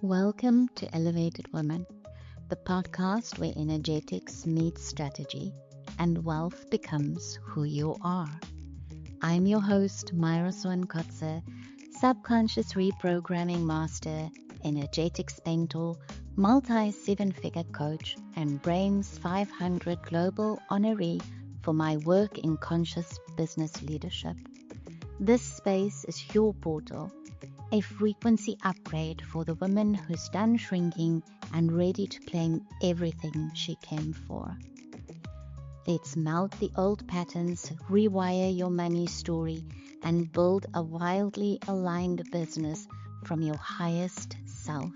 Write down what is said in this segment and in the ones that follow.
Welcome to Elevated Women, the podcast where energetics meets strategy and wealth becomes who you are. I'm your host, Myra Swankotze, subconscious reprogramming master, energetics mentor, multi-seven-figure coach, and Brain's 500 global honoree for my work in conscious business leadership. This space is your portal, a frequency upgrade for the woman who's done shrinking and ready to claim everything she came for. Let's melt the old patterns, rewire your money story, and build a wildly aligned business from your highest self.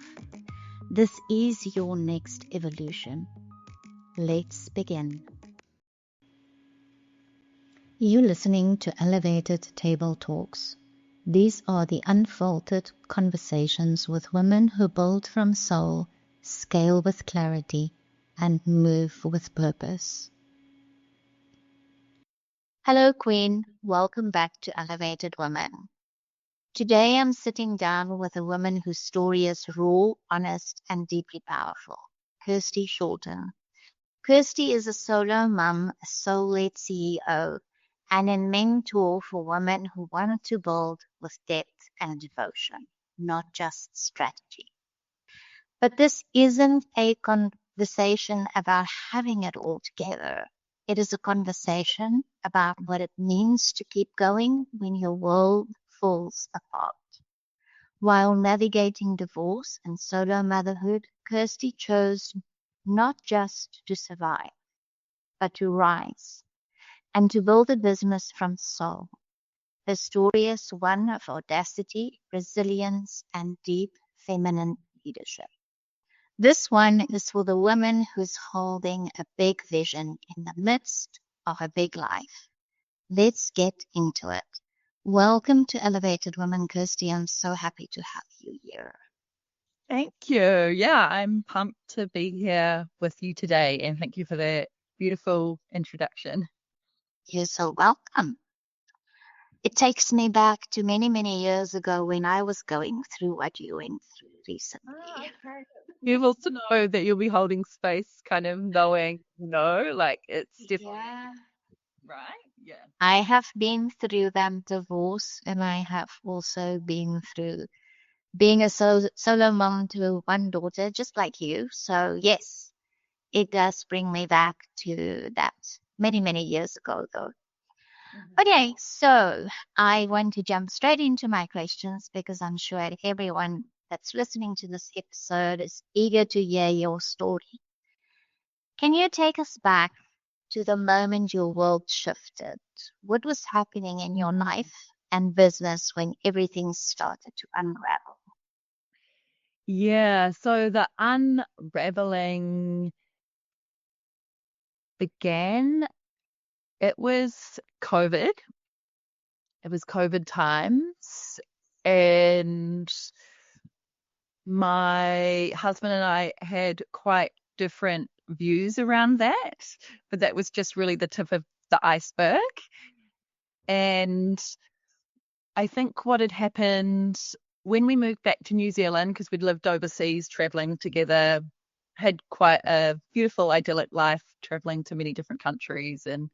This is your next evolution. Let's begin. You're listening to Elevated Table Talks. These are the unfiltered conversations with women who build from soul, scale with clarity, and move with purpose. Hello, Queen. Welcome back to Elevated Women. Today I'm sitting down with a woman whose story is raw, honest, and deeply powerful, Kirsty Shorten. Kirsty is a solo mom, a soul-led CEO, and a mentor for women who want to build with depth and devotion, not just strategy. But this isn't a conversation about having it all together. It is a conversation about what it means to keep going when your world falls apart. While navigating divorce and solo motherhood, Kirsty chose not just to survive, but to rise and to build a business from soul. Her story is one of audacity, resilience, and deep feminine leadership. This one is for the woman who's holding a big vision in the midst of a big life. Let's get into it. Welcome to Elevated Women, Kirsty. I'm so happy to have you here. Thank you. Yeah, I'm pumped to be here with you today, and thank you for that beautiful introduction. You're so welcome. It takes me back to many, many years ago when I was going through what you went through recently. Okay. You'll also know that you'll be holding space, kind of knowing, like it's definitely right. Yeah. I have been through that divorce, and I have also been through being a solo mom to one daughter, just like you. So yes, it does bring me back to that many, many years ago, though. Okay, so I want to jump straight into my questions because I'm sure everyone that's listening to this episode is eager to hear your story. Can you take us back to the moment your world shifted? What was happening in your life and business when everything started to unravel? Yeah, so the unraveling began, it was COVID. It was COVID times, and my husband and I had quite different views around that, but that was just really the tip of the iceberg. And I think what had happened when we moved back to New Zealand, because we'd lived overseas traveling together, had quite a beautiful, idyllic life, traveling to many different countries and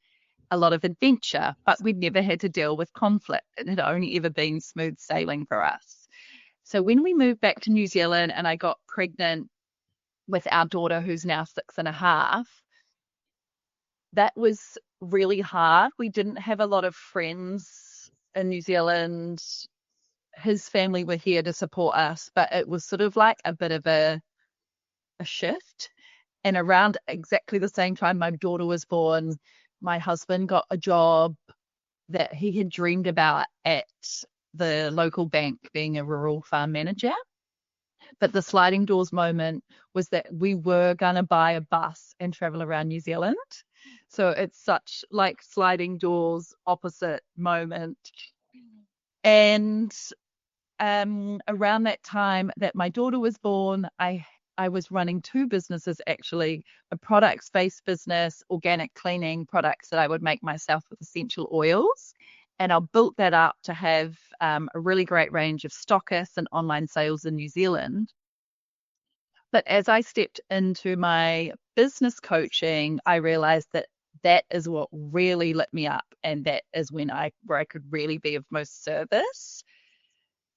a lot of adventure, but we'd never had to deal with conflict. It had only ever been smooth sailing for us. So when we moved back to New Zealand and I got pregnant with our daughter, who's now 6.5, that was really hard. We didn't have a lot of friends in New Zealand. His family were here to support us, but it was sort of like a bit of a shift. And around exactly the same time my daughter was born, my husband got a job that he had dreamed about at the local bank, being a rural farm manager. But the sliding doors moment was that we were going to buy a bus and travel around New Zealand. So it's such like sliding doors opposite moment. And around that time that my daughter was born, I was running two businesses, actually, a products-based business, organic cleaning products that I would make myself with essential oils. And I built that up to have a really great range of stockists and online sales in New Zealand. But as I stepped into my business coaching, I realized that that is what really lit me up, and that is where I could really be of most service.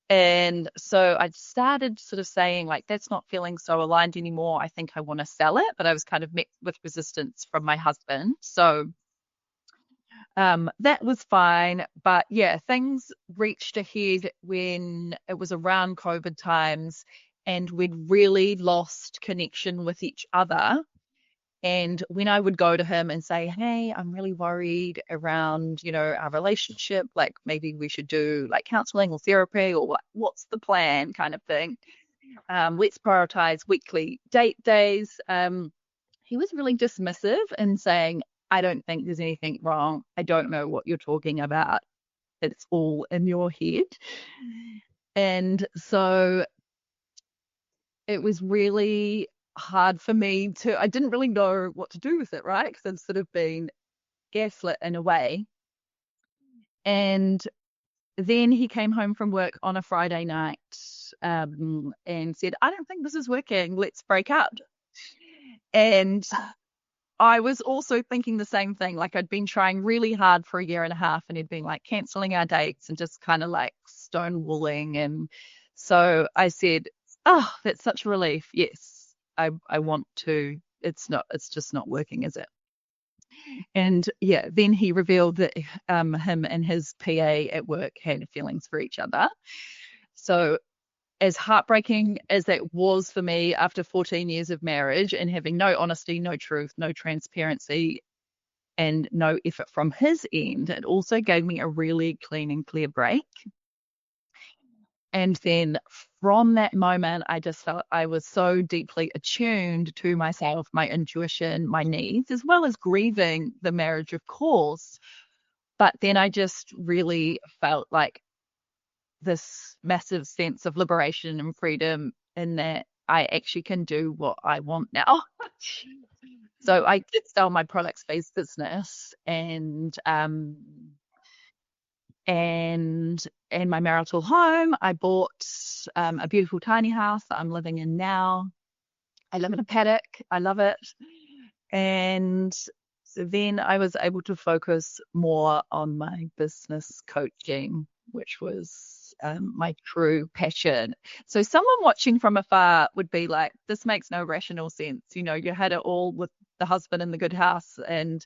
And so I started sort of saying, like, that's not feeling so aligned anymore. I think I want to sell it. But I was kind of met with resistance from my husband. So that was fine. But yeah, things reached a head when it was around COVID times and we'd really lost connection with each other. And when I would go to him and say, hey, I'm really worried around, our relationship, like maybe we should do like counseling or therapy or what's the plan kind of thing. Let's prioritize weekly date days. He was really dismissive and saying, I don't think there's anything wrong. I don't know what you're talking about. It's all in your head. And so it was really hard for me I didn't really know what to do with it, right? Because I'd sort of been gaslit in a way. And then he came home from work on a Friday night and said, I don't think this is working. Let's break up. And I was also thinking the same thing. Like I'd been trying really hard for a year and a half and he'd been like canceling our dates and just kind of like stonewalling. And so I said, oh, that's such a relief. Yes, I want to. It's just not working, is it? And yeah, then he revealed that him and his PA at work had feelings for each other. So as heartbreaking as that was for me after 14 years of marriage and having no honesty, no truth, no transparency, and no effort from his end, it also gave me a really clean and clear break. And then from that moment, I just felt I was so deeply attuned to myself, my intuition, my needs, as well as grieving the marriage, of course. But then I just really felt like this massive sense of liberation and freedom in that I actually can do what I want now. So I did sell my products-based business and my marital home. I bought a beautiful tiny house that I'm living in now. I live in a paddock. I love it. And so then I was able to focus more on my business coaching, which was my true passion. So someone watching from afar would be like, this makes no rational sense. You had it all with the husband in the good house and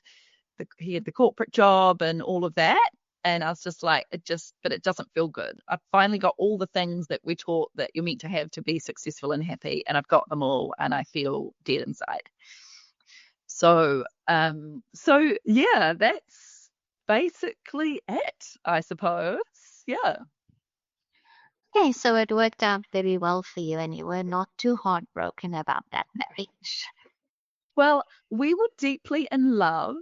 he had the corporate job and all of that. And I was just like, but it doesn't feel good. I've finally got all the things that we taught that you're meant to have to be successful and happy, and I've got them all, and I feel dead inside. So yeah, that's basically it, I suppose. Yeah. Okay, so it worked out very well for you and you were not too heartbroken about that marriage. Well, we were deeply in love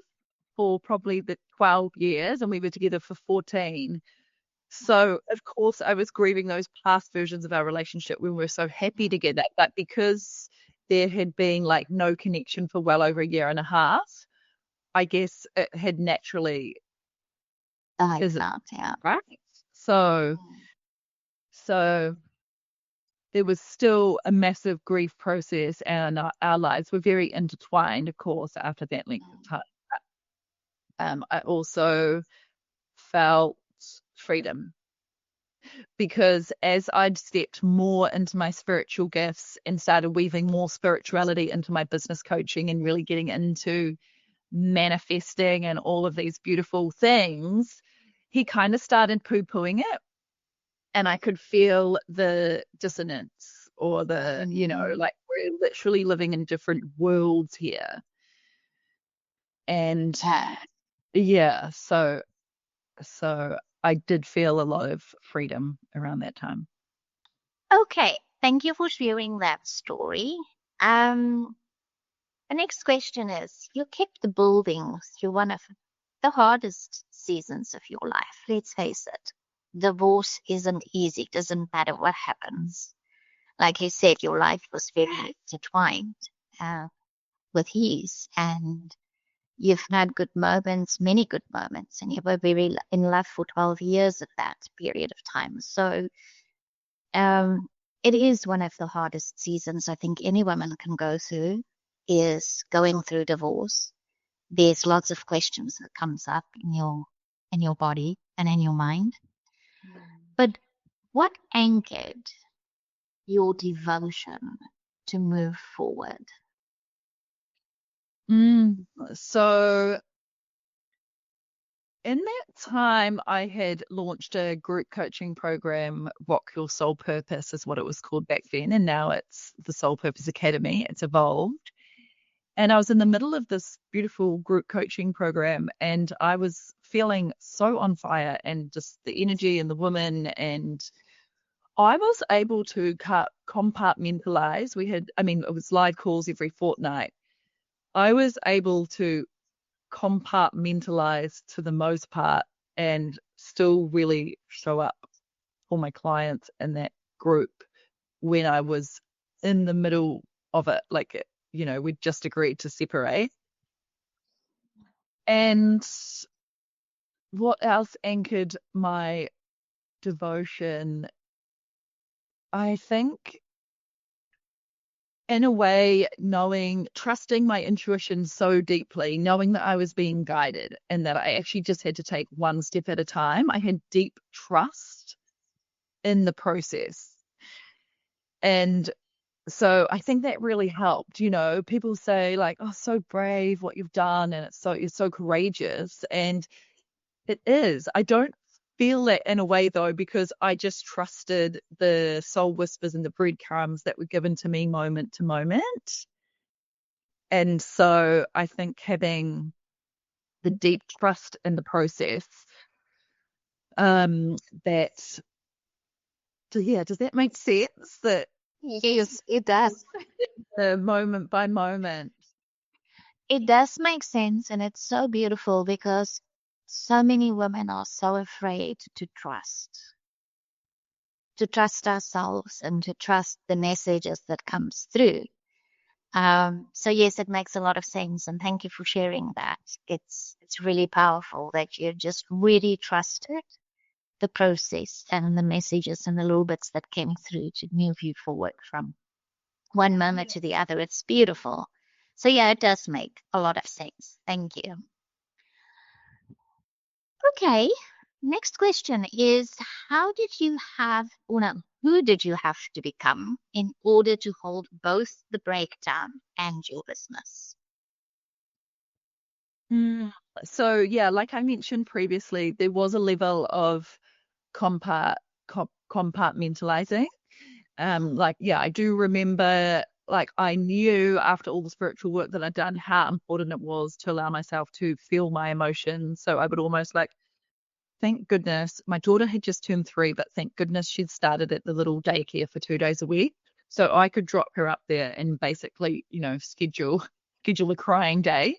for probably the 12 years, and we were together for 14. So, of course, I was grieving those past versions of our relationship when we were so happy together. But because there had been like no connection for well over a year and a half, I guess it had naturally, I is it can't, yeah. right? So, so there was still a massive grief process, and our lives were very intertwined, of course, after that length of time. I also felt freedom because as I'd stepped more into my spiritual gifts and started weaving more spirituality into my business coaching and really getting into manifesting and all of these beautiful things, he kind of started poo-pooing it. And I could feel the dissonance or like we're literally living in different worlds here. And yeah, so I did feel a lot of freedom around that time. Okay, thank you for sharing that story. Um, the next question is, you kept the building through one of the hardest seasons of your life. Let's face it, divorce isn't easy, doesn't matter what happens. Like you said, your life was very intertwined uh, with his, and you've had good moments, many good moments, and you were very in love for 12 years of that period of time. So, it is one of the hardest seasons I think any woman can go through is going through divorce. There's lots of questions that comes up in your body and in your mind. But what anchored your devotion to move forward? So in that time, I had launched a group coaching program. Rock Your Soul Purpose is what it was called back then. And now it's the Soul Purpose Academy. It's evolved. And I was in the middle of this beautiful group coaching program, and I was feeling so on fire and just the energy and the women. And I was able to compartmentalize. It was live calls every fortnight. I was able to compartmentalize to the most part and still really show up for my clients in that group when I was in the middle of it. Like, we'd just agreed to separate. And what else anchored my devotion? I think, in a way, trusting my intuition so deeply, knowing that I was being guided and that I actually just had to take one step at a time. I had deep trust in the process. And so I think that really helped. People say, like, oh, so brave what you've done, and you're so courageous. And it is. I don't feel that in a way though, because I just trusted the soul whispers and the breadcrumbs that were given to me moment to moment. And so I think having the deep trust in the process, that, yeah, does that make sense? That Yes, it does. the moment by moment. It does make sense, and it's so beautiful because so many women are so afraid to trust ourselves and to trust the messages that comes through. So yes, it makes a lot of sense, and thank you for sharing that. It's really powerful that you just really trusted the process and the messages and the little bits that came through to move you forward from one moment to the other. It's beautiful. So yeah, it does make a lot of sense. Thank you. Okay. Next question is how did you have, or no, who did you have to become in order to hold both the breakdown and your business? Mm. So yeah, like I mentioned previously, there was a level of compart compartmentalizing. Like, yeah, I do remember, like, I knew after all the spiritual work that I'd done how important it was to allow myself to feel my emotions. So I would almost like, thank goodness, my daughter had just turned 3, but thank goodness she'd started at the little daycare for 2 days a week. So I could drop her up there and basically, schedule a crying day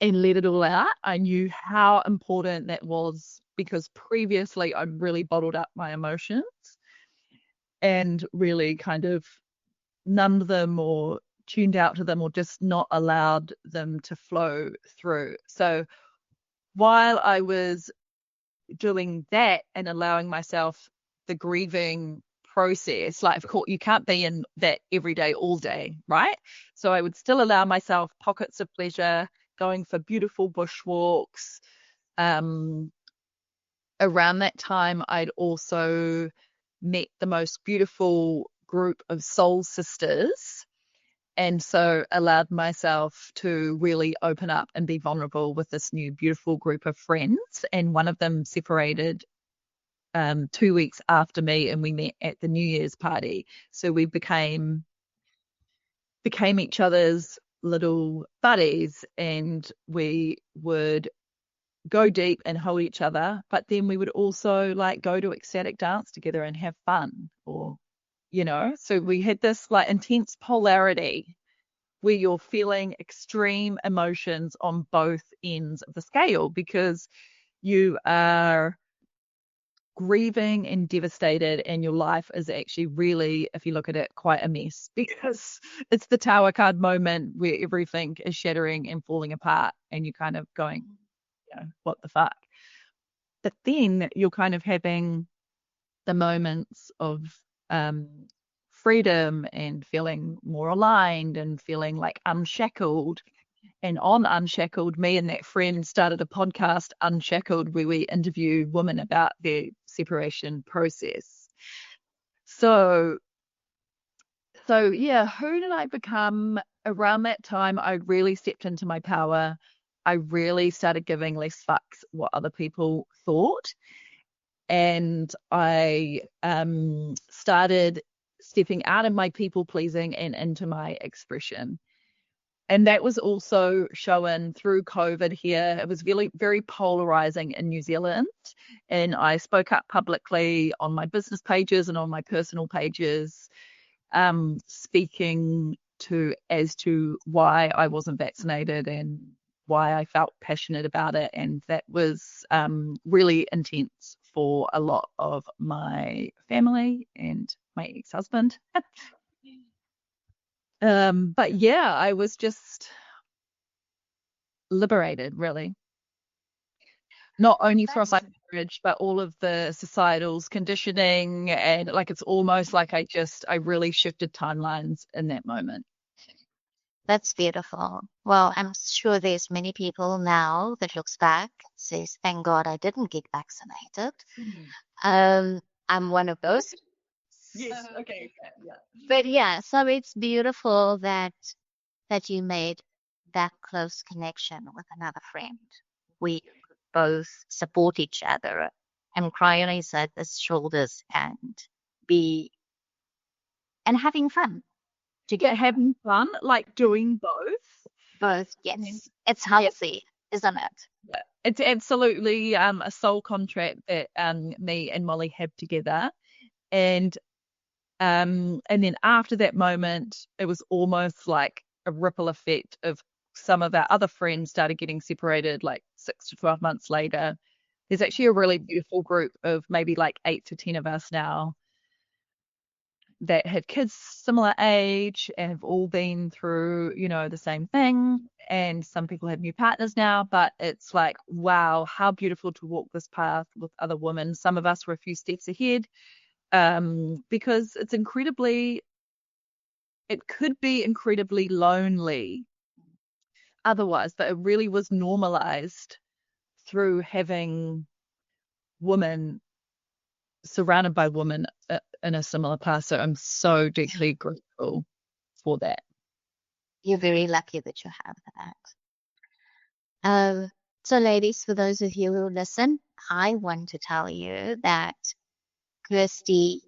and let it all out. I knew how important that was because previously I'd really bottled up my emotions and really kind of numbed them or tuned out to them or just not allowed them to flow through. So while I was doing that and allowing myself the grieving process, like, of course, you can't be in that every day, all day, right? So I would still allow myself pockets of pleasure, going for beautiful bushwalks. Um, Around that time, I'd also met the most beautiful group of soul sisters. And so allowed myself to really open up and be vulnerable with this new beautiful group of friends. And one of them separated 2 weeks after me, and we met at the New Year's party. So we became each other's little buddies, and we would go deep and hold each other, but then we would also like go to ecstatic dance together and have fun, or so we had this like intense polarity where you're feeling extreme emotions on both ends of the scale because you are grieving and devastated, and your life is actually really, if you look at it, quite a mess because it's the tower card moment where everything is shattering and falling apart, and you're kind of going, what the fuck? But then you're kind of having the moments of freedom and feeling more aligned and feeling like unshackled. And on Unshackled, me and that friend started a podcast, Unshackled, where we interview women about their separation process. So yeah, who did I become? Around that time, I really stepped into my power. I really started giving less fucks what other people thought. And I started stepping out of my people pleasing and into my expression. And that was also shown through COVID here. It was really very polarizing in New Zealand. And I spoke up publicly on my business pages and on my personal pages, speaking as to why I wasn't vaccinated and why I felt passionate about it. And that was really intense for a lot of my family and my ex-husband. But yeah, I was just liberated, really. Not only from my marriage, but all of the societal's conditioning. And like, it's almost like I really shifted timelines in that moment. That's beautiful. Well, I'm sure there's many people now that looks back and says, thank God I didn't get vaccinated. Um, I'm one of those. Yes. Okay. Yeah. But yeah, so it's beautiful that you made that close connection with another friend. We could both support each other and cry on each other's shoulders be and having fun Yeah, together. having fun, like doing both. Both, I mean, yes. It's yeah, healthy, isn't it? it's absolutely a soul contract that me and Molly have together. And and then after that moment, it was almost like a ripple effect of some of our other friends started getting separated like 6 to 12 months later. There's actually a really beautiful group of maybe like 8 to 10 of us now that have kids similar age and have all been through, the same thing. And some people have new partners now, but it's like, wow, how beautiful to walk this path with other women. Some of us were a few steps ahead, because it could be incredibly lonely otherwise, but it really was normalized through having women surrounded by women in a similar path. So I'm so deeply grateful for that. You're very lucky that you have that. So, ladies, for those of you who listen, I want to tell you that Kirsty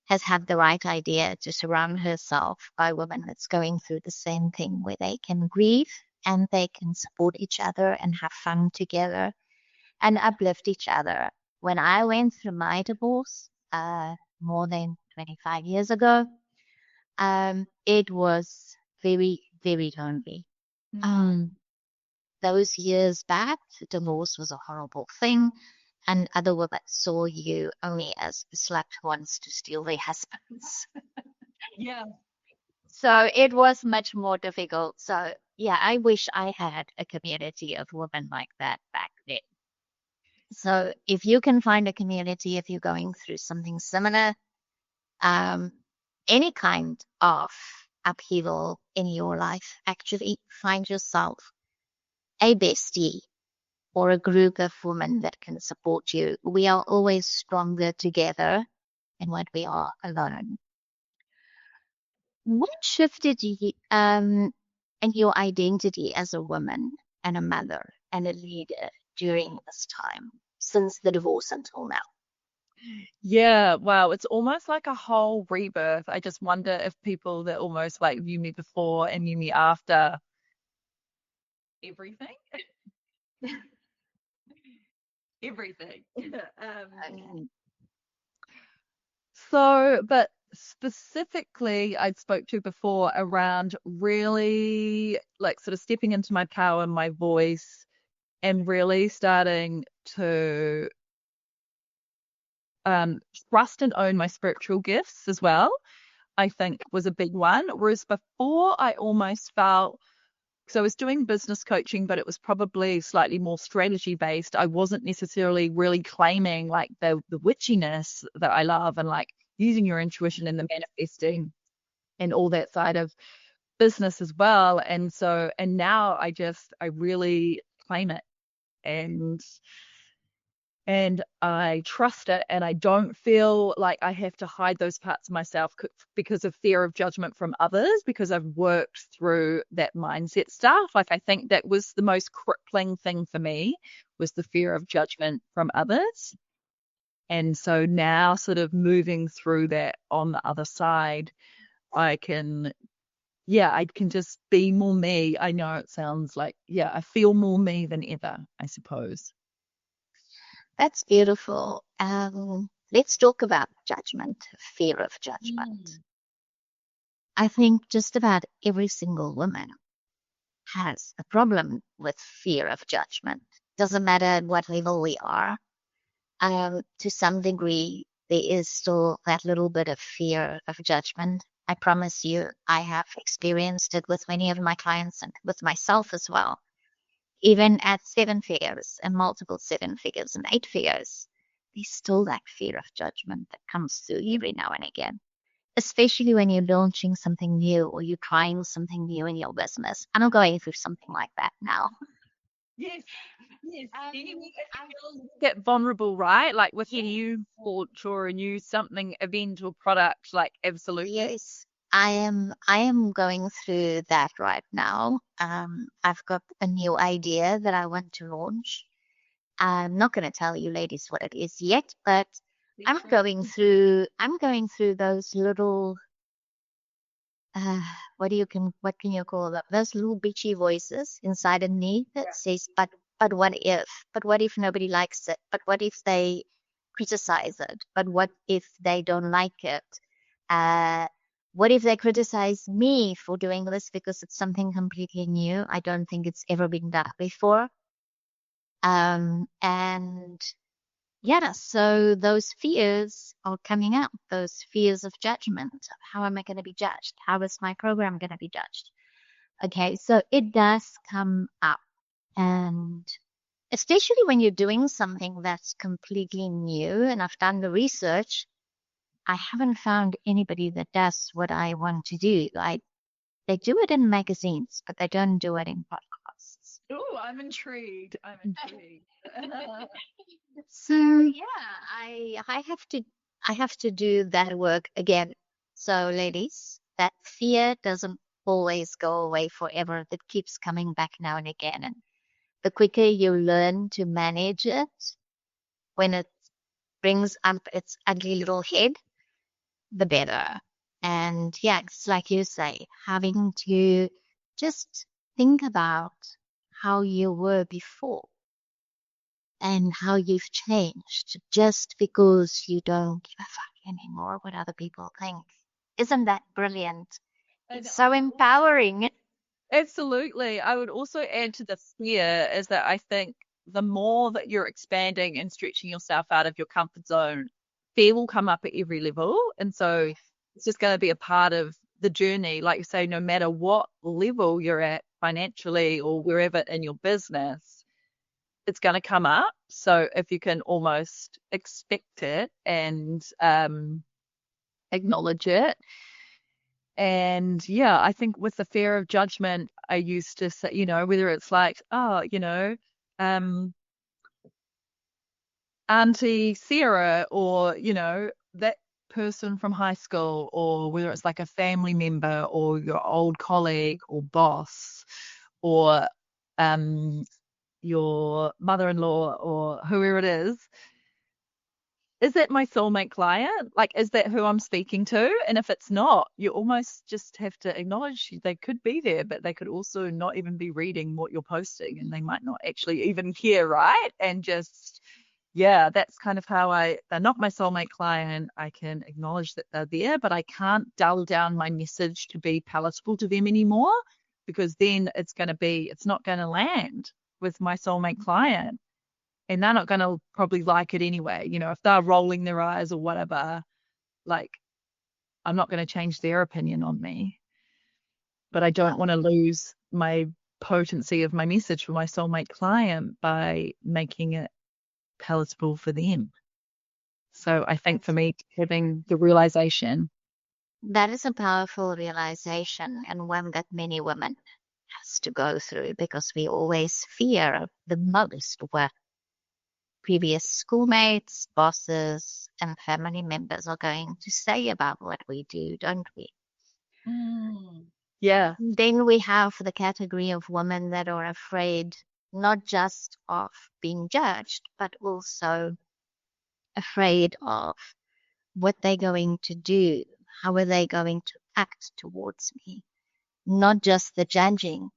has had the right idea to surround herself by women that's going through the same thing where they can grieve and they can support each other and have fun together and uplift each other. When I went through my divorce, more than 25 years ago, it was very, very lonely. Um, those years back, divorce was a horrible thing, and other women saw you only as the slut who wants to steal their husbands. Yeah. So it was much more difficult. So yeah, I wish I had a community of women like that back then. So if you can find a community, if you're going through something similar, um, any kind of upheaval in your life, actually find yourself a bestie or a group of women that can support you. We are always stronger together than what we are alone. What shifted you in your identity as a woman and a mother and a leader during this time since the divorce until now? Yeah, wow. It's almost like a whole rebirth. I just wonder if people that almost like view me before and view me after everything. Everything. Okay. But specifically, I'd spoke to before around really like sort of stepping into my power, my voice, and really starting to trust and own my spiritual gifts as well, I think was a big one. Whereas before, I almost felt, so I was doing business coaching, but it was probably slightly more strategy based. I wasn't necessarily really claiming like the witchiness that I love and like, using your intuition and the manifesting and all that side of business as well. And now I really claim it, and I trust it, and I don't feel like I have to hide those parts of myself because of fear of judgment from others, because I've worked through that mindset stuff. Like, I think that was the most crippling thing for me, was the fear of judgment from others. And so now, sort of moving through that on the other side, I can, yeah, I can just be more me. I know it sounds like, yeah, I feel more me than ever, I suppose. That's beautiful. Let's talk about judgment, fear of judgment. Mm. I think just about every single woman has a problem with fear of judgment. Doesn't matter at what level we are. To some degree, there is still that little bit of fear of judgment. I promise you, I have experienced it with many of my clients and with myself as well. Even at seven figures and multiple seven figures and eight figures, there's still that fear of judgment that comes through every now and again, especially when you're launching something new or you're trying something new in your business. I'm going through something like that now. Yes, yes. I, Get vulnerable, right? Like with a yeah, new launch or a new something, event or product, like absolutely. yes, I am going through that right now. I've got a new idea that I want to launch. I'm not going to tell you ladies what it is yet, but I'm going through those little uh, what can you call them? Those little bitchy voices inside of me that says, but what if? But what if nobody likes it? But what if they criticize it? But what if they don't like it? Uh, what if they criticize me for doing this because it's something completely new? I don't think it's ever been done before. And yeah, so those fears are coming up, those fears of judgment. How am I going to be judged? How is my program going to be judged? Okay, so it does come up. And especially when you're doing something that's completely new, and I've done the research, I haven't found anybody that does what I want to do. Like, they do it in magazines, but they don't do it in podcasts. Oh, I'm intrigued. I'm intrigued. So yeah, I have to do that work again. So ladies, that fear doesn't always go away forever. It keeps coming back now and again. And the quicker you learn to manage it when it brings up its ugly little head, the better. And yeah, it's like you say, having to just think about how you were before and how you've changed just because you don't give a fuck anymore what other people think. Isn't that brilliant? And It's so empowering. absolutely. I would also add to the fear is that I think the more that you're expanding and stretching yourself out of your comfort zone, fear will come up at every level. And so it's just going to be a part of the journey. Like you say, no matter what level you're at financially or wherever in your business, it's going to come up. So if you can almost expect it and acknowledge it. And yeah, I think with the fear of judgment, I used to say, whether it's like, oh, um, Auntie Sarah, or, that person from high school, or whether it's like a family member or your old colleague or boss, or um, your mother-in-law or whoever it is that my soulmate client? Like, is that who I'm speaking to? And if it's not, you almost just have to acknowledge they could be there, but they could also not even be reading what you're posting and they might not actually even hear, right? And just, yeah, that's kind of how they're not my soulmate client. I can acknowledge that they're there, but I can't dull down my message to be palatable to them anymore, because then it's not going to land with my soulmate client, and they're not going to probably like it anyway. If they're rolling their eyes or whatever, like, I'm not going to change their opinion on me. But I don't want to lose my potency of my message for my soulmate client by making it palatable for them. So I think for me, having the realization, That is a powerful realization, and one that many women has to go through because we always fear the most what previous schoolmates, bosses, and family members are going to say about what we do, don't we? mm, yeah, Then we have the category of women that are afraid not just of being judged, but also afraid of what they're going to do, how are they going to act towards me, not just the judging.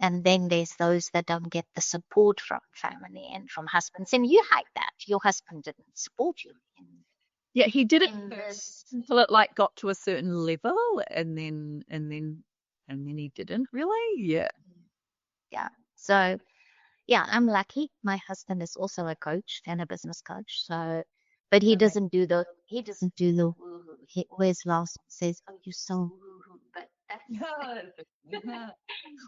And then there's those that don't get the support from family and from husbands. And you hide that. Your husband didn't support you yeah, he did it in first this. until it like got to a certain level, and then he didn't really. Yeah. Yeah. So yeah, I'm lucky. My husband is also a coach and a business coach. So, but he doesn't do the woo-hoo. He always laughs and says, "Oh, you're so woo-hoo,"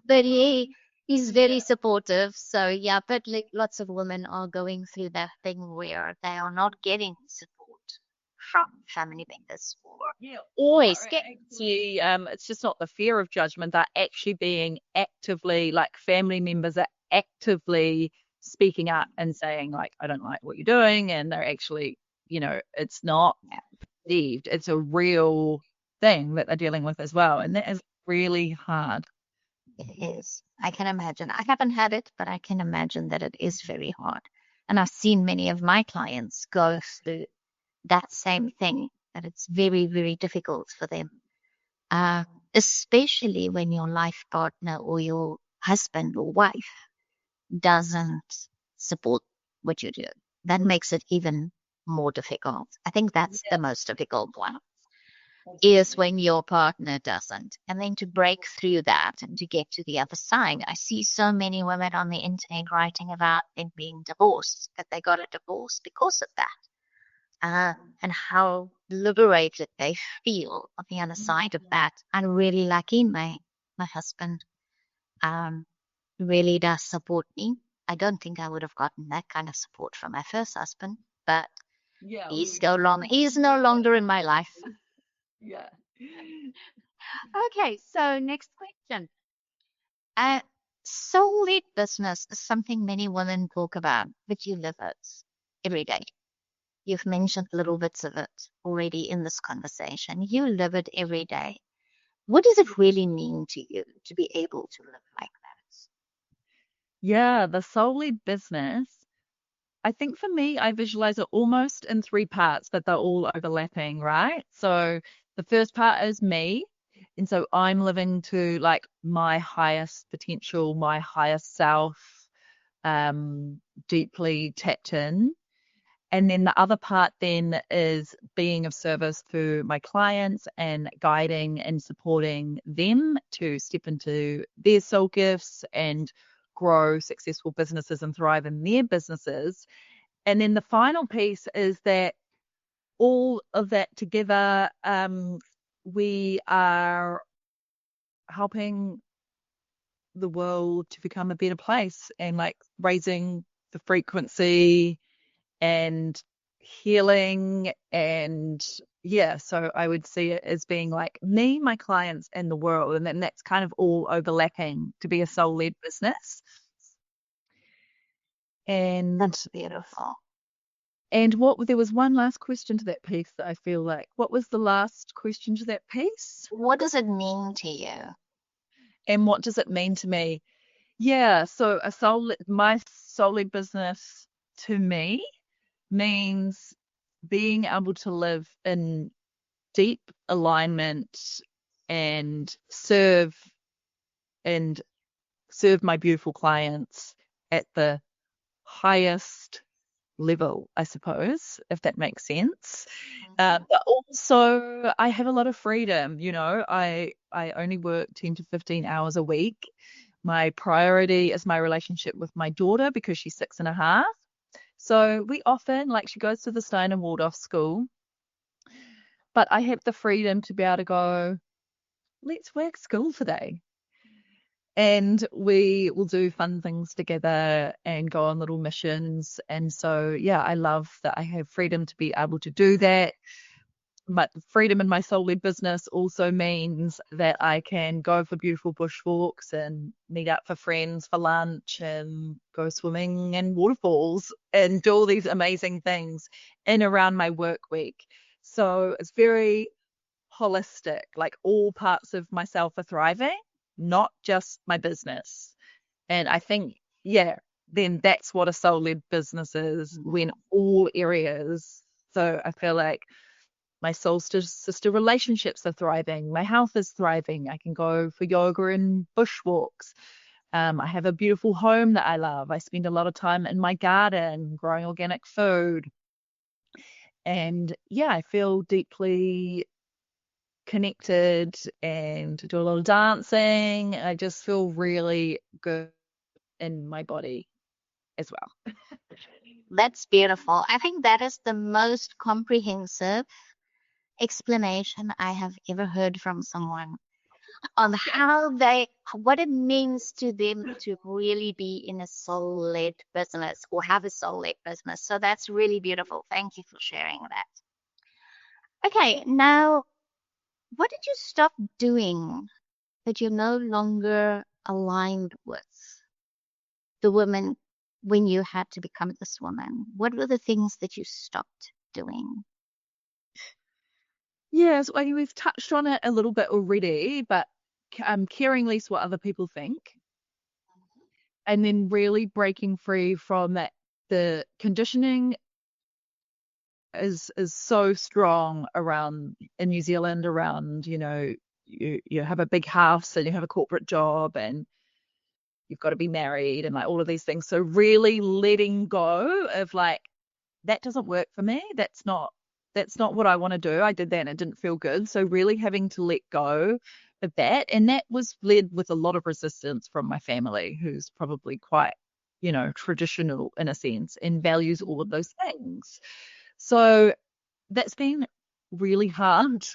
but he's very supportive. So yeah, but like lots of women are going through that thing where they are not getting support from family members or Yeah, or always get. actually, it's just not the fear of judgment. They're actually being actively, like family members are actively speaking up and saying, like, I don't like what you're doing. And they're actually, it's not perceived. It's a real thing that they're dealing with as well. And that is really hard. It is. I can imagine. I haven't had it, but I can imagine that it is very hard. And I've seen many of my clients go through that same thing, that it's very, very difficult for them. Uh, Especially when your life partner or your husband or wife doesn't support what you do. That makes it even more difficult. I think that's the most difficult one is when your partner doesn't. And then to break through that and to get to the other side. I see so many women on the internet writing about them being divorced, that they got a divorce because of that. And how liberated they feel on the other side of that. I'm really lucky. My husband um, really does support me. I don't think I would have gotten that kind of support from my first husband, but Yeah, he's no longer in my life. yeah. Okay, so next question. Uh, Soul-led business is something many women talk about, but you live it every day. You've mentioned little bits of it already in this conversation. You live it every day. What does it really mean to you to be able to live like that? Yeah, the solely business. I think for me, I visualize it almost in three parts, but they're all overlapping, right? So the first part is me. And so I'm living to like my highest potential, my highest self, deeply tapped in. And then the other part then is being of service to my clients and guiding and supporting them to step into their soul gifts and grow successful businesses and thrive in their businesses. And then the final piece is that all of that together, we are helping the world to become a better place and like raising the frequency and healing. And yeah, so I would see it as being like me, my clients, and the world. And then that's kind of all overlapping to be a soul led business. And That's beautiful. what there was one last question to that piece that I feel like. What was the last question to that piece? What does it mean to you? And what does it mean to me? Yeah, so my soul led business to me means being able to live in deep alignment and and serve my beautiful clients at the highest level, I suppose, if that makes sense. But also, I have a lot of freedom. I only work 10 to 15 hours a week. My priority is my relationship with my daughter because she's 6.5. So we often, like, she goes to the Steiner Waldorf school, but I have the freedom to be able to go, let's work school today. And we will do fun things together and go on little missions. And so, yeah, I love that I have freedom to be able to do that. But freedom in my soul-led business also means that I can go for beautiful bush walks and meet up for friends for lunch and go swimming in waterfalls and do all these amazing things in around my work week. So it's very holistic, like all parts of myself are thriving, not just my business. And I think, yeah, then that's what a soul-led business is when all areas. So I feel like my soul sister relationships are thriving. My health is thriving. I can go for yoga and bushwalks. I have a beautiful home that I love. I spend a lot of time in my garden growing organic food. And yeah, I feel deeply connected and do a lot of dancing. I just feel really good in my body as well. That's beautiful. I think that is the most comprehensive explanation I have ever heard from someone on what it means to them to really be in a soul-led business or have a soul-led business. So that's really beautiful. Thank you for sharing that. Okay, now, what did you stop doing that you're no longer aligned with the woman when you had to become this woman? What were the things that you stopped doing? Yeah, so I mean, we've touched on it a little bit already, but caring less what other people think, and then really breaking free from that. The conditioning is so strong around in New Zealand around, you have a big house and you have a corporate job and you've got to be married and like all of these things. So really letting go of like that doesn't work for me. That's not what I want to do. I did that and it didn't feel good. So really having to let go of that. And that was led with a lot of resistance from my family, who's probably quite, traditional in a sense and values all of those things. So that's been really hard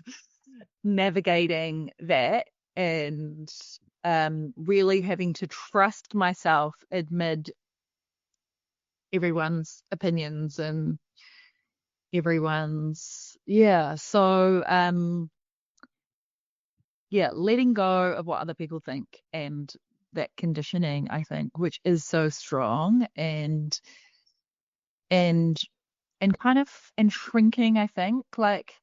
navigating that and really having to trust myself amid everyone's opinions and everyone's yeah, letting go of what other people think and that conditioning, I think, which is so strong and and kind of and shrinking, I think, like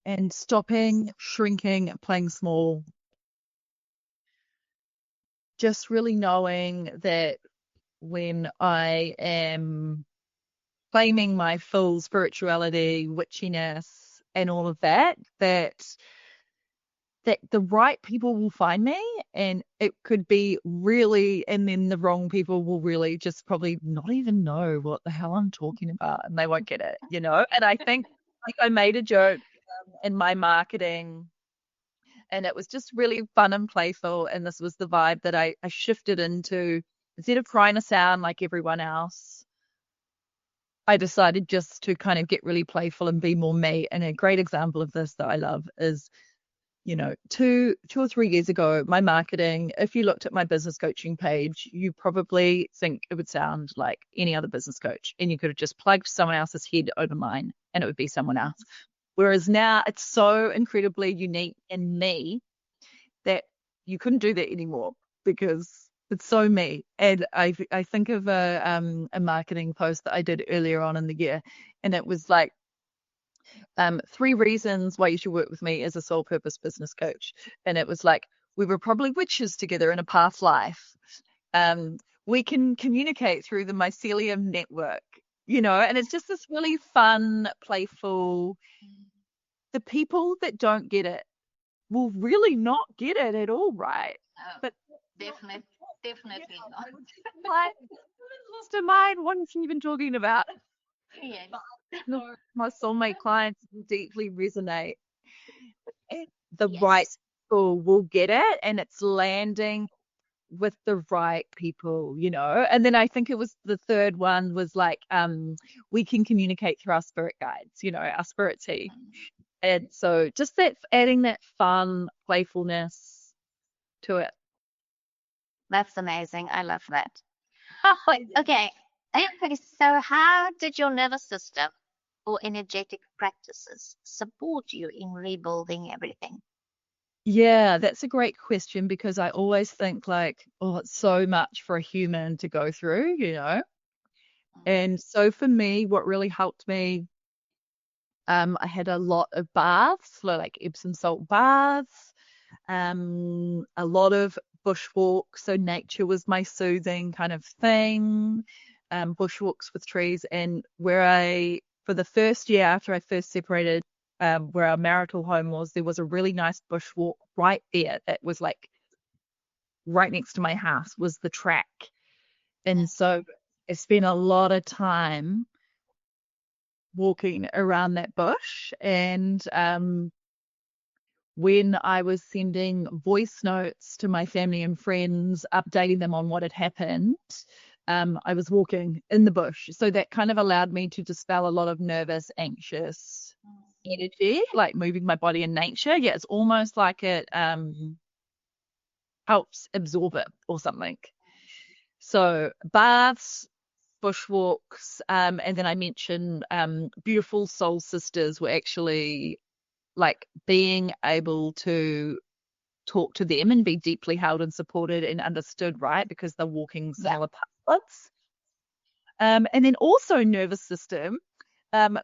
and stopping, shrinking, playing small, just really knowing that when I am claiming my full spirituality, witchiness, and all of that, that the right people will find me and it could be really and then the wrong people will really just probably not even know what the hell I'm talking about and they won't get it. And I think like I made a joke in my marketing and it was just really fun and playful and this was the vibe that I shifted into instead of trying to sound like everyone else. I decided just to kind of get really playful and be more me. And a great example of this that I love is, 2 or 3 years ago, my marketing, if you looked at my business coaching page, you probably think it would sound like any other business coach. And you could have just plugged someone else's head over mine and it would be someone else. Whereas now it's so incredibly unique in me that you couldn't do that anymore because it's so me. And I think of a marketing post that I did earlier on in the year, and it was like 3 reasons why you should work with me as a sole purpose business coach. And it was like we were probably witches together in a past life. Um, we can communicate through the mycelium network, and it's just this really fun, playful. The people that don't get it will really not get it at all, right? Oh, But definitely, definitely not. like, lost her mind. What is she even talking about? Yes. No, my soulmate clients deeply resonate. And the right Yes. people will get it, and it's landing with the right people. And then I think it was the third one was like, we can communicate through our spirit guides, our spirit team. And so just that adding that fun playfulness to it. That's amazing. I love that. Okay. Okay, so how did your nervous system or energetic practices support you in rebuilding everything? Yeah, that's a great question because I always think like, oh, it's so much for a human to go through. And so for me, what really helped me, I had a lot of baths, like Epsom salt baths, a lot of bushwalks. So nature was my soothing kind of thing, bushwalks with trees. And for the first year after I first separated, where our marital home was, there was a really nice bushwalk right there that was like right next to my house was the track. And so I spent a lot of time walking around that bush. And when I was sending voice notes to my family and friends, updating them on what had happened, I was walking in the bush. So that kind of allowed me to dispel a lot of nervous, anxious energy, like moving my body in nature. Yeah, it's almost like it helps absorb it or something. So baths, bushwalks, and then I mentioned beautiful soul sisters were actually like being able to talk to them and be deeply held and supported and understood, right? Because they're walking similar paths. And then also nervous system.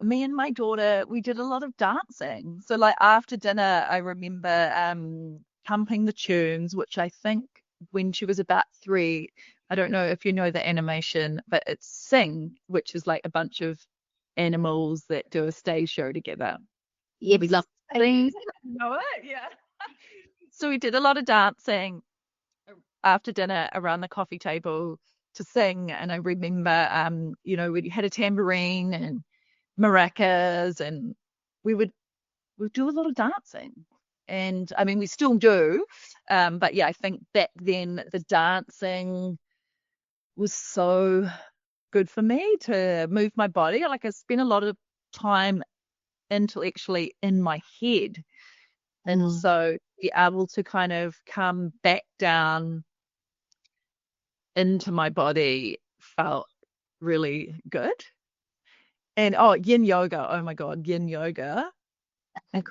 Me and my daughter, we did a lot of dancing. So like after dinner, I remember pumping the tunes, which I think when she was about 3, I don't know if you know the animation, but it's Sing, which is like a bunch of animals that do a stage show together. We Yes. love things. Know it? Yeah. So we did a lot of dancing after dinner around the coffee table to sing. And I remember, we had a tambourine and maracas, and we would do a lot of dancing. And I mean, we still do. But yeah, I think back then the dancing was so good for me to move my body. Like I spent a lot of time intellectually in my head. And Mm. so be able to kind of come back down into my body felt really good. And oh, yin yoga. Oh my God, yin yoga. And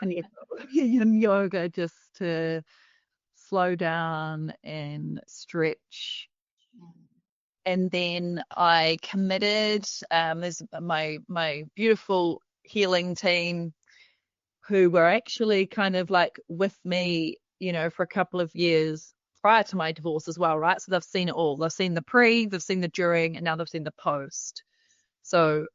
yin yoga just to slow down and stretch. And then I committed. There's my beautiful healing team who were actually kind of like with me, for a couple of years prior to my divorce as well, right? So they've seen it all. They've seen the pre, they've seen the during, and now they've seen the post. So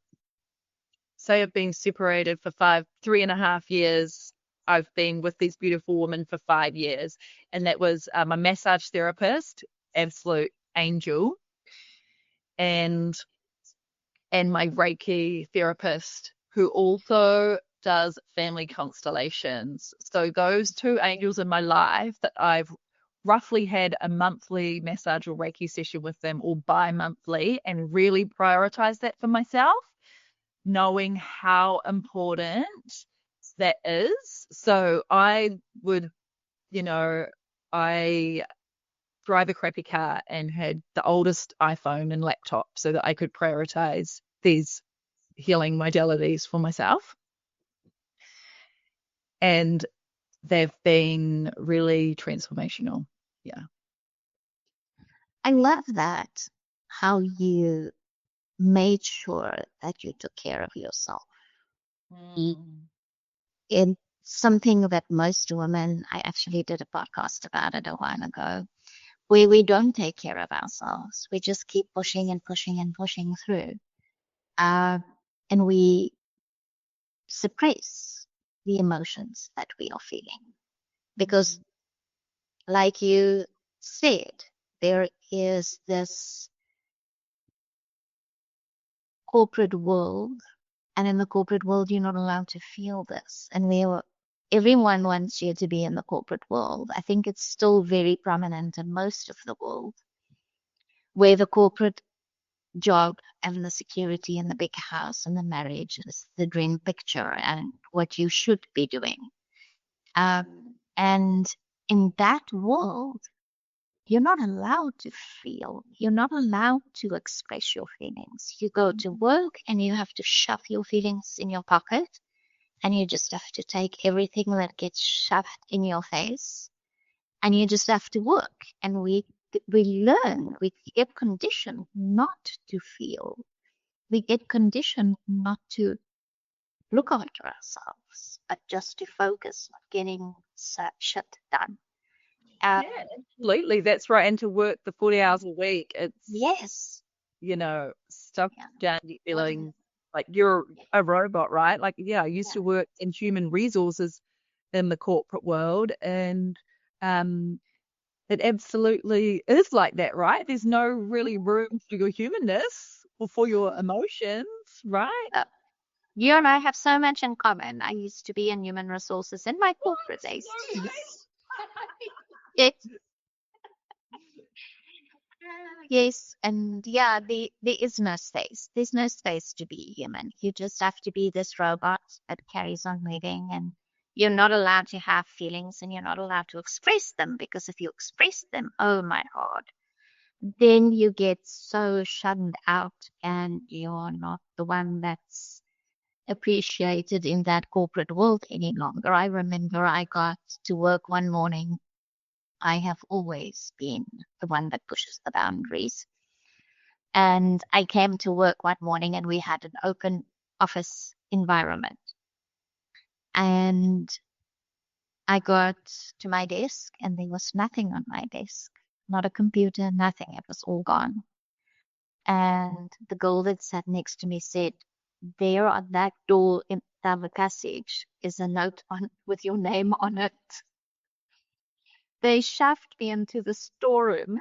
say I've been separated for 3.5 years. I've been with these beautiful women for 5 years. And that was my massage therapist, absolute angel, and my Reiki therapist, who also does family constellations. So those two angels in my life that I've roughly had a monthly massage or Reiki session with them or bi-monthly and really prioritize that for myself, knowing how important that is. So I would, you know, I drive a crappy car and had the oldest iPhone and laptop so that I could prioritize these healing modalities for myself. And they've been really transformational. Yeah. I love that, how you made sure that you took care of yourself. Mm. It's something that most women, I actually did a podcast about it a while ago, where we don't take care of ourselves. We just keep pushing and pushing and pushing through. Uh, and we suppress the emotions that we are feeling. Because, like you said, there is this corporate world, and in the corporate world, you're not allowed to feel this. And everyone wants you to be in the corporate world. I think it's still very prominent in most of the world, where the corporate job and the security and the big house and the marriage is the dream picture and what you should be doing. And in that world, you're not allowed to feel. You're not allowed to express your feelings. You go to work and you have to shove your feelings in your pocket and you just have to take everything that gets shoved in your face and you just have to work. And we learn, we get conditioned not to feel. We get conditioned not to look after ourselves, but just to focus on getting shit done. Um, Yeah, absolutely. That's right. And to work the 40 hours a week, it's, yes. stuff Yeah. down you What? feeling like you're Yeah. a robot, right? Like, yeah, I used Yeah. to work in human resources in the corporate world, and um, it absolutely is like that, right? There's no really room for your humanness or for your emotions, right? Uh, you and I have so much in common. I used to be in human resources in my corporate days. Yes, yes, and yeah, there is no space. There's no space to be human. You just have to be this robot that carries on living, and you're not allowed to have feelings, and you're not allowed to express them because if you express them, oh my God, then you get so shunned out, and you're not the one that's appreciated in that corporate world any longer. I remember I got to work one morning. I have always been the one that pushes the boundaries. And I came to work one morning and we had an open office environment. And I got to my desk and there was nothing on my desk, not a computer, nothing. It was all gone. And the girl that sat next to me said, there on that door in the passage is a note on with your name on it. They shoved me into the storeroom.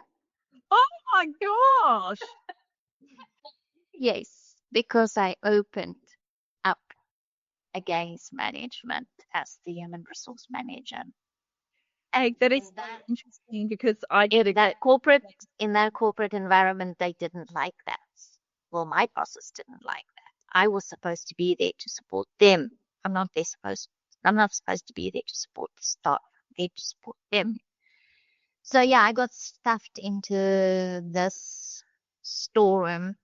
Oh my gosh. Yes, because I opened up against management as the human resource manager. Hey, that is In so that interesting because I in get that corporate in that corporate environment they didn't like that. Well, my bosses didn't like that. I was supposed to be there to support them. I'm not there supposed I'm not supposed to be there to support the staff. I'm there to support them. So yeah, I got stuffed into this storeroom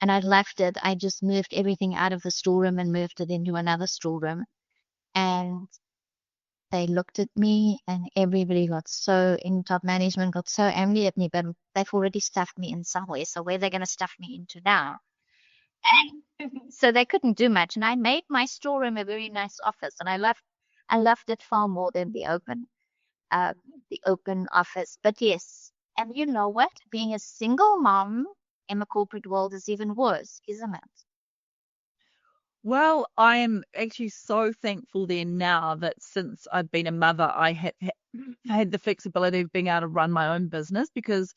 and I left it. I just moved everything out of the storeroom and moved it into another storeroom. And they looked at me and everybody got so in top management got so angry at me, but they've already stuffed me in somewhere. So where are they going to stuff me into now? So they couldn't do much. And I made my storeroom a very nice office and I loved it far more than uh, the open office. But yes, and you know what? Being a single mom in the corporate world is even worse, isn't it? Well, I am actually so thankful then now that since I've been a mother, I have had the flexibility of being able to run my own business because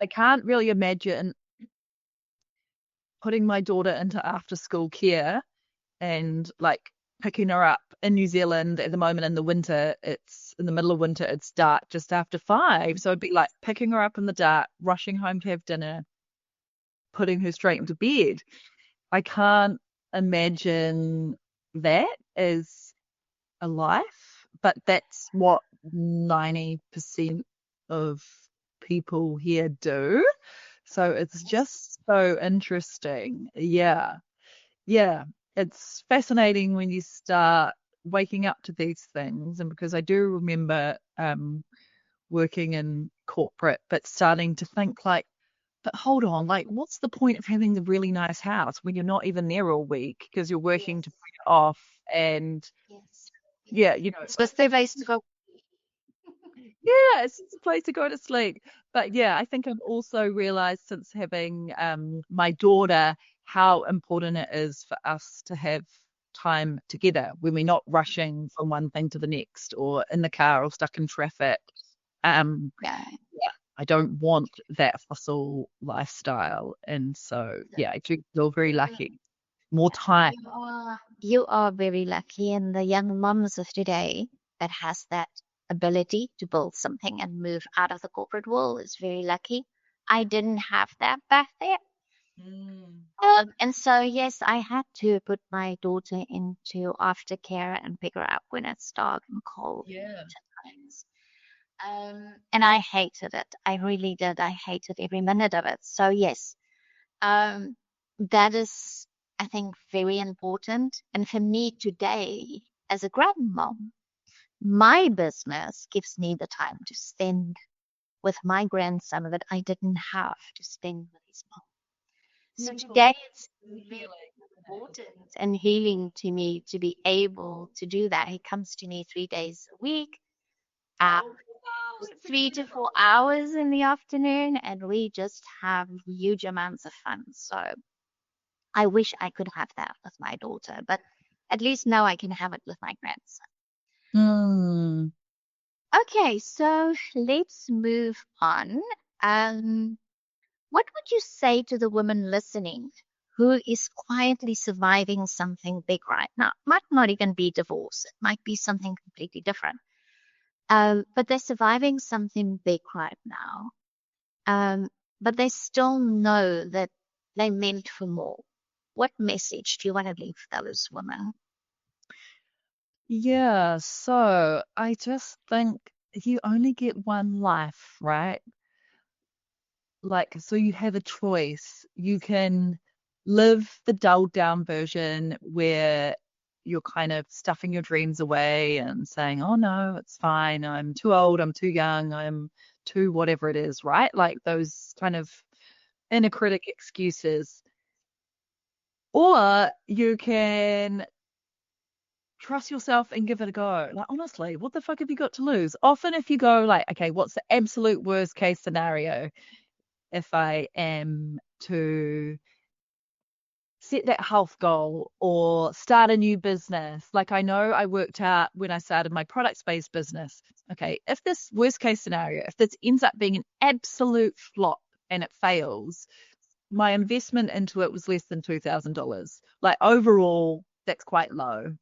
I can't really imagine putting my daughter into after school care and like picking her up in New Zealand at the moment in the winter. It's in the middle of winter, it's dark just after 5. So it'd be like picking her up in the dark, rushing home to have dinner, putting her straight into bed. I can't imagine that as a life, but that's what 90% of people here do. So it's just so interesting. Yeah. Yeah. It's fascinating when you start waking up to these things. And because I do remember working in corporate, but starting to think like, but hold on, like, what's the point of having the really nice house when you're not even there all week because you're working to Yes, pay it off? And yes. yeah, It's was the place to go. yeah, it's just a place to go to sleep. But yeah, I think I've also realized since having my daughter how important it is for us to have time together when we're not rushing from one thing to the next or in the car or stuck in traffic. Um, Yeah. yeah, I don't want that hustle lifestyle. And so, yeah, I do feel very lucky. More Yeah, time. you are very lucky, and the young moms of today that has that ability to build something and move out of the corporate world is very lucky. I didn't have that back there. Mm. And so, yes, I had to put my daughter into aftercare and pick her up when it's dark and cold Yeah. times. And I hated it. I really did. I hated every minute of it. So, yes, um, that is, I think, very important. And for me today, as a grandmom, my business gives me the time to spend with my grandson that I didn't have to spend with his mom. So Beautiful. today it's very Feeling, isn't it? important and healing to me to be able to do that. He comes to me 3 days a week, uh, Oh, wow, that's 3 to 4 hours in the afternoon, and we just have huge amounts of fun. So I wish I could have that with my daughter, but at least now I can have it with my grandson. incredible. Okay, so let's move on. Um, What would you say to the woman listening who is quietly surviving something big right now? Might not even be divorce. It might be something completely different. But they're surviving something big right now. Um, but they still know that they meant for more. What message do you want to leave those women? Yeah, so I just think you only get one life, right? Like, so you have a choice. You can live the dulled down version where you're kind of stuffing your dreams away and saying, oh no, it's fine. I'm too old. I'm too young. I'm too whatever it is, right? Like those kind of inner critic excuses. Or you can trust yourself and give it a go. Like, honestly, what the fuck have you got to lose? Often, if you go, like, okay, what's the absolute worst case scenario if I am to set that health goal or start a new business? Like, I know I worked out when I started my product based business. Okay, if this worst case scenario, if this ends up being an absolute flop and it fails, my investment into it was less than $2,000. Like, overall, that's quite low.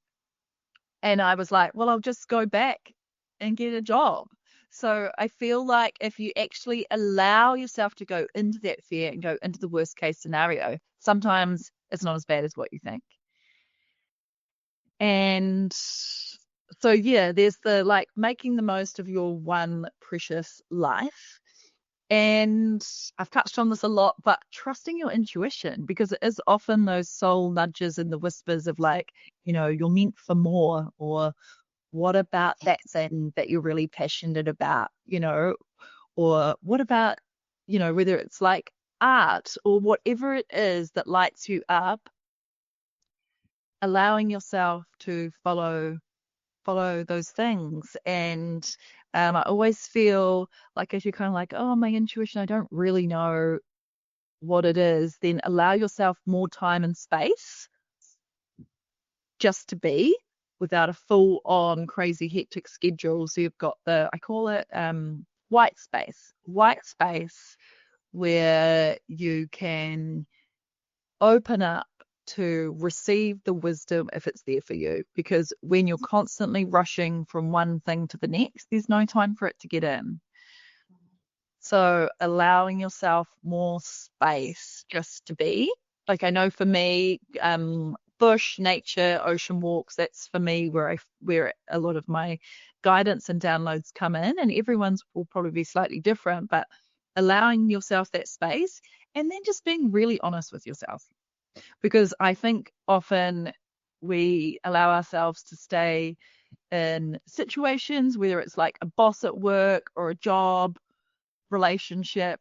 And I was like, well, I'll just go back and get a job. So I feel like if you actually allow yourself to go into that fear and go into the worst case scenario, sometimes it's not as bad as what you think. And so, yeah, there's the like making the most of your one precious life. And I've touched on this a lot, but trusting your intuition because it is often those soul nudges and the whispers of like, you're meant for more, or what about that thing that you're really passionate about, or what about, whether it's like art or whatever it is that lights you up, allowing yourself to follow those things. And I always feel like if you're kind of like, oh, my intuition, I don't really know what it is, then allow yourself more time and space just to be without a full on crazy hectic schedule. So you've got I call it white space where you can open up to receive the wisdom if it's there for you. Because when you're constantly rushing from one thing to the next, there's no time for it to get in. So allowing yourself more space just to be. Like I know for me, bush, nature, ocean walks, that's for me where a lot of my guidance and downloads come in, and everyone's will probably be slightly different, but allowing yourself that space and then just being really honest with yourself. Because I think often we allow ourselves to stay in situations, whether it's like a boss at work or a job relationship,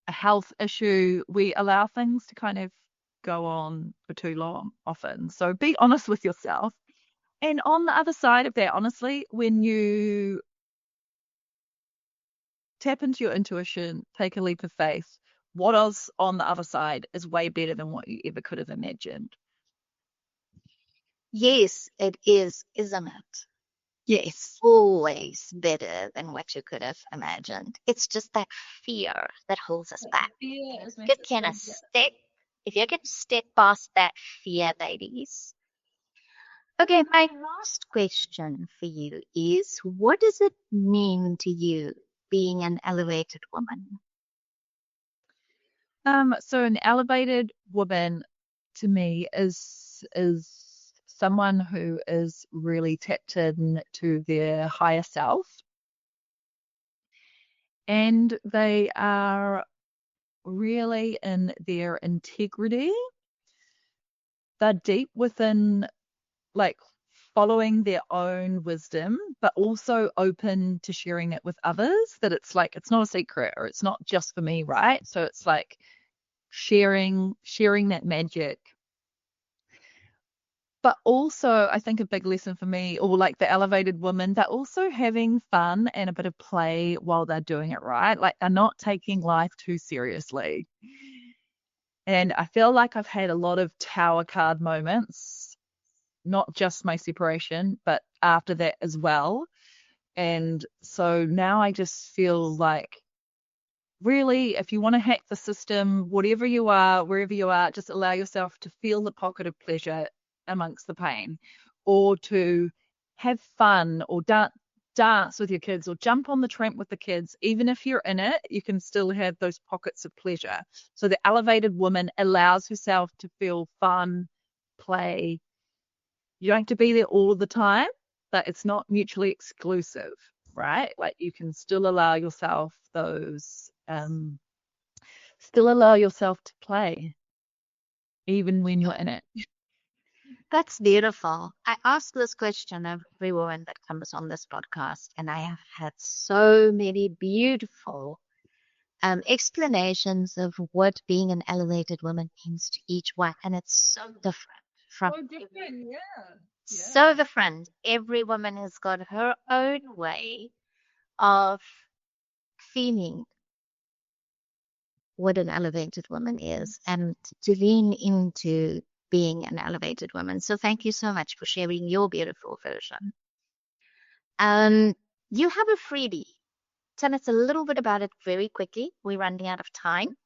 a health issue, we allow things to kind of go on for too long often. So be honest with yourself. And on the other side of that, honestly, when you tap into your intuition, take a leap of faith, what else on the other side is way better than what you ever could have imagined. Yes, it is, isn't it? Yes. Always better than what you could have imagined. It's just that fear that holds us back. Fear is Get massive. kind of step, if you can step past that fear, ladies. Okay, my last question for you is what does it mean to you being an elevated woman? So an elevated woman to me is someone who is really tapped in to their higher self, and they are really in their integrity. They're deep within, like, following their own wisdom, but also open to sharing it with others. That it's like it's not a secret, or it's not just for me, right? So it's like sharing that magic. But also, I think a big lesson for me, or like the elevated women, they're also having fun and a bit of play while they're doing it, right? Like they're not taking life too seriously. And I feel like I've had a lot of tower card moments, not just my separation, but after that as well. And so now I just feel like, really, if you want to hack the system, whatever you are, wherever you are, just allow yourself to feel the pocket of pleasure amongst the pain, or to have fun, or dance with your kids, or jump on the tramp with the kids. Even if you're in it, you can still have those pockets of pleasure. So the elevated woman allows herself to feel fun, play. You don't have to be there all the time, but it's not mutually exclusive, right? Like you can still allow yourself those, still allow yourself to play, even when you're in it. That's beautiful. I ask this question of every woman that comes on this podcast, and I have had so many beautiful explanations of what being an elevated woman means to each one. And it's so different from So different, yeah. Yeah. so different. Every woman has got her own way of feeling what an elevated woman is and to lean into being an elevated woman. So thank you so much for sharing your beautiful version. Um, you have a freebie. Tell us a little bit about it very quickly. We're running out of time.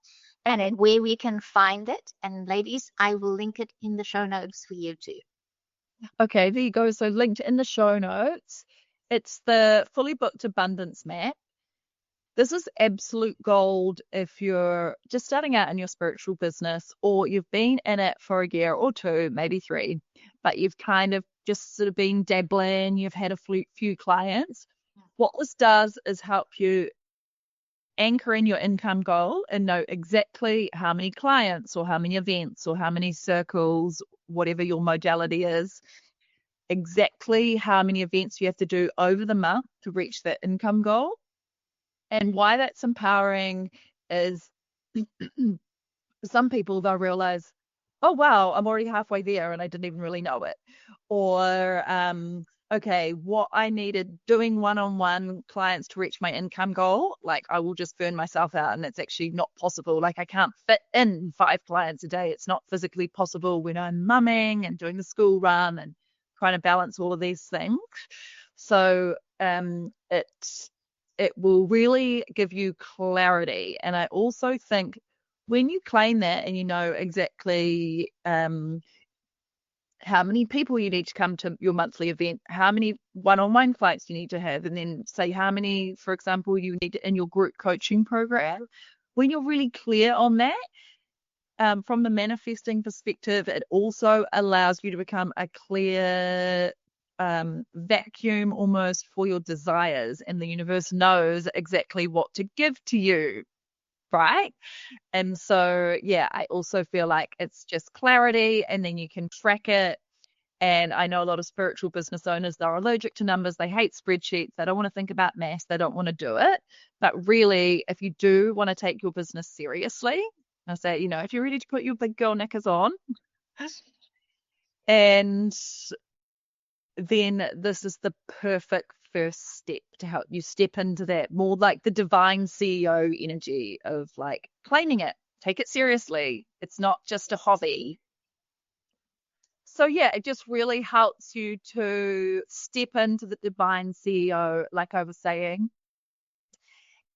And then where we can find it. And ladies, I will link it in the show notes for you too. Okay, there you go. So linked in the show notes. It's the fully booked abundance map. This is absolute gold if you're just starting out in your spiritual business, or you've been in it for a year or two, maybe three, but you've kind of just sort of been dabbling, you've had a few clients. What this does is help you anchor in your income goal and know exactly how many clients, or how many events, or how many circles, whatever your modality is, exactly how many events you have to do over the month to reach that income goal. And why that's empowering is some people, they'll realize, oh, wow, I'm already halfway there and I didn't even really know it. Or, okay, what I needed doing one-on-one clients to reach my income goal, like I will just burn myself out, and it's actually not possible. Like I can't fit in 5 clients a day. It's not physically possible when I'm mumming and doing the school run and trying to balance all of these things. So it will really give you clarity. And I also think when you claim that and you know exactly how many people you need to come to your monthly event, how many one-on-one clients you need to have, and then say how many, for example, you need in your group coaching program, when you're really clear on that, from the manifesting perspective, it also allows you to become a clear vacuum almost for your desires, and the universe knows exactly what to give to you, right? And so, yeah, I also feel like it's just clarity, and then you can track it. And I know a lot of spiritual business owners, they're allergic to numbers. They hate spreadsheets. They don't want to think about math. They don't want to do it. But really, if you do want to take your business seriously, I say, if you're ready to put your big girl knickers on, and then this is the perfect first step to help you step into that more like the divine CEO energy of like claiming it, take it seriously. It's not just a hobby. So yeah, it just really helps you to step into the divine CEO, like I was saying,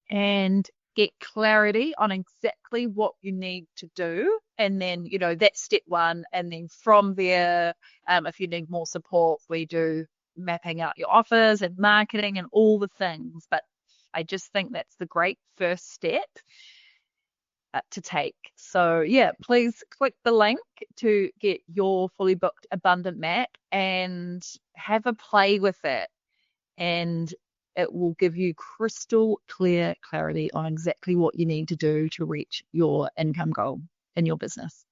and get clarity on exactly what you need to do. And then, that's step one. And then from there, if you need more support, we do mapping out your offers and marketing and all the things. But I just think that's the great first step. to take. So yeah, please click the link to get your fully booked abundant map and have a play with it. And it will give you crystal clear clarity on exactly what you need to do to reach your income goal in your business.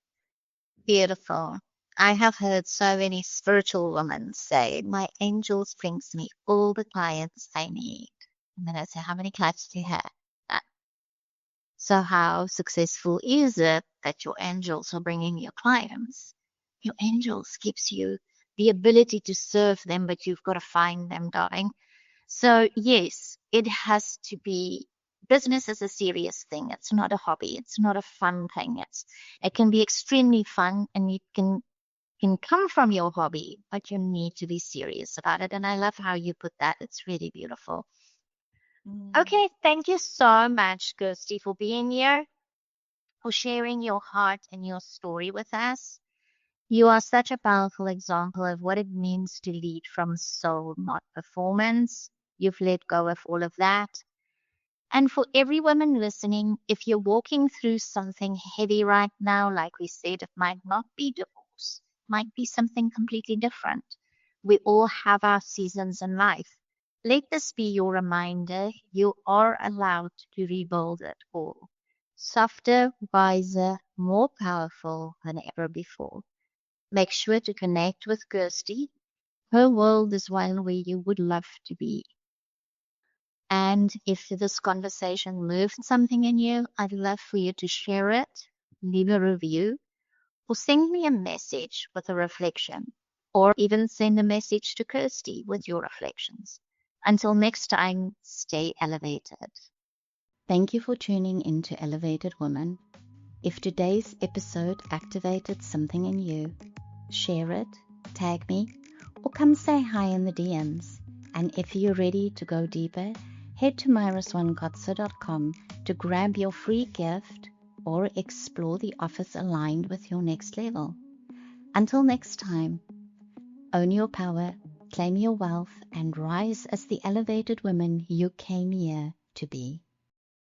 Beautiful. I have heard so many spiritual women say, my angels brings me all the clients I need. And then I say, how many clients do you have? Uh, So how successful is it that your angels are bringing your clients? Your angels gives you the ability to serve them, but you've got to find them, darling. So yes, it has to be, business is a serious thing. It's not a hobby. It's not a fun thing. It can be extremely fun and it can come from your hobby, but you need to be serious about it. And I love how you put that. It's really beautiful. Mm. Okay, thank you so much, Kirsty, for being here, for sharing your heart and your story with us. You are such a powerful example of what it means to lead from soul, not performance. You've let go of all of that. And for every woman listening, if you're walking through something heavy right now, like we said, it might not be divorce, might be something completely different. We all have our seasons in life. Let this be your reminder you are allowed to rebuild it all. Softer, wiser, more powerful than ever before. Make sure to connect with Kirsty. Her world is one where you would love to be. And if this conversation moved something in you, I'd love for you to share it, leave a review, or send me a message with a reflection, or even send a message to Kirsty with your reflections. Until next time, stay elevated. Thank you for tuning in to Elevated Woman. If today's episode activated something in you, share it, tag me, or come say hi in the DMs. And if you're ready to go deeper, head to myriswankotze.com to grab your free gift or explore the offers aligned with your next level. Until next time, own your power, claim your wealth, and rise as the elevated woman you came here to be.